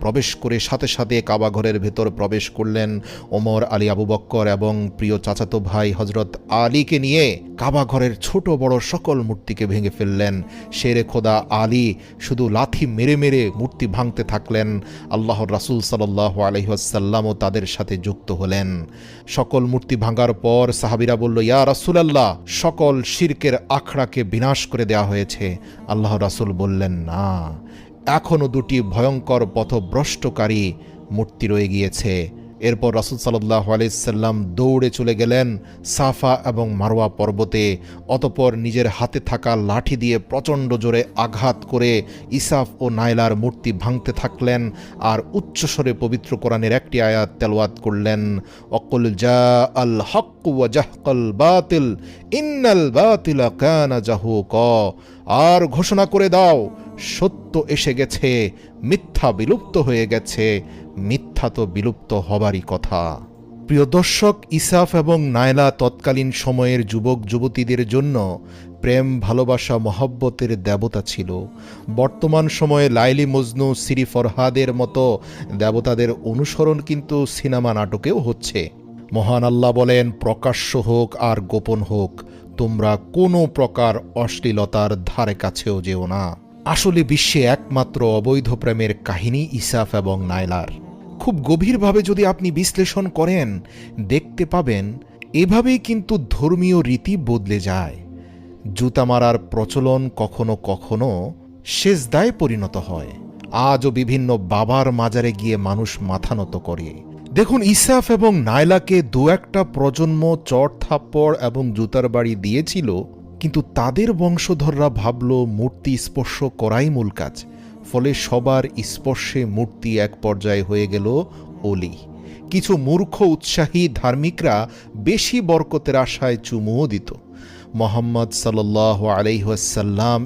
প্রবেশ করে সাথে সাথে কাবা ঘরের ভেতর প্রবেশ করলেন ওমর, আলী, আবু বক্কর এবং প্রিয় চাচাতো ভাই হজরত আলীকে নিয়ে কাবা ঘরের ছোট বড় সকল মূর্তিকে ভেঙে ফেললেন। শেরে খোদা আলী শুধু লাথি মেরে মেরে মূর্তি ভাঙতে থাকলেন। আল্লাহর রাসূল সাল্লাল্লাহু আলাইহি ওয়াসাল্লামও তাদের সাথে যুক্ত হলেন। সকল মূর্তি ভাঙার পর সাহাবীরা বলল, ইয়া রাসূলুল্লাহ, সকল শিরকের আখড়াকে বিনাশ করে দেওয়া হয়েছে। আল্লাহর রাসূল বললেন, না, এখনও দুটি ভয়ঙ্কর পথভ্রষ্টকারী মূর্তি রয়ে গিয়েছে। এরপর রাসূল সাল্লাল্লাহু আলাইহি সাল্লাম দৌড়ে চলে গেলেন সাফা এবং মারওয়া পর্বতে। অতঃপর নিজের হাতে থাকা লাঠি দিয়ে প্রচণ্ড জোরে আঘাত করে ইসাফ ও নাইলার মূর্তি ভাঙতে থাকলেন আর উচ্চস্বরে পবিত্র কোরআনের একটি আয়াত তেলাওয়াত করলেন, অকুল জা আল হক ওয়া জাহকাল বাতিল ইন্নাল বাতিলা কানা জাহুকা। আর ঘোষণা করে দাও, সত্য এসে গেছে, মিথ্যা বিলুপ্ত হয়ে গেছে, মিথ্যা তো বিলুপ্ত হবারই কথা। প্রিয় দর্শক, ইসাফ এবং নায়লা তৎকালীন সময়ের যুবক যুবতীদের জন্য প্রেম, ভালোবাসা, মহব্বতের দেবতা ছিল। বর্তমান সময়ে লাইলি, মজনু, সিরি ফরহাদের মতো দেবতাদের অনুসরণ কিন্তু সিনেমা নাটকেও হচ্ছে। মহান আল্লাহ বলেন, প্রকাশ্য হোক আর গোপন হোক, তোমরা কোনো প্রকার অশ্লীলতার ধারে কাছেও যেও না। আসলে বিশ্বে একমাত্র অবৈধ প্রেমের কাহিনী ইসাফ এবং নাইলার। খুব গভীরভাবে যদি আপনি বিশ্লেষণ করেন, দেখতে পাবেন এভাবেই কিন্তু ধর্মীয় রীতি বদলে যায়। জুতা মারার প্রচলন কখনো কখনো সেজদায় পরিণত হয়। আজও বিভিন্ন বাবার মাজারে গিয়ে মানুষ মাথা নত করে। দেখুন, ইসাফ এবং নাইলাকে দু একটা প্রজন্ম চড় থাপ্পড় এবং জুতার বাড়ি দিয়েছিল, কিন্তু তাদের বংশধররা ভাবল মূর্তি স্পর্শ করাই মূল কাজ। ফলে সবার স্পর্শে মূর্তি এক পর্যায়ে হয়ে গেল অলি। কিছু মূর্খ উৎসাহী ধার্মিকরা বেশি বরকতের আশায় চুমুও দিত। মুহাম্মদ সাল্লাল্লাহু আলাইহি ওয়াসাল্লাম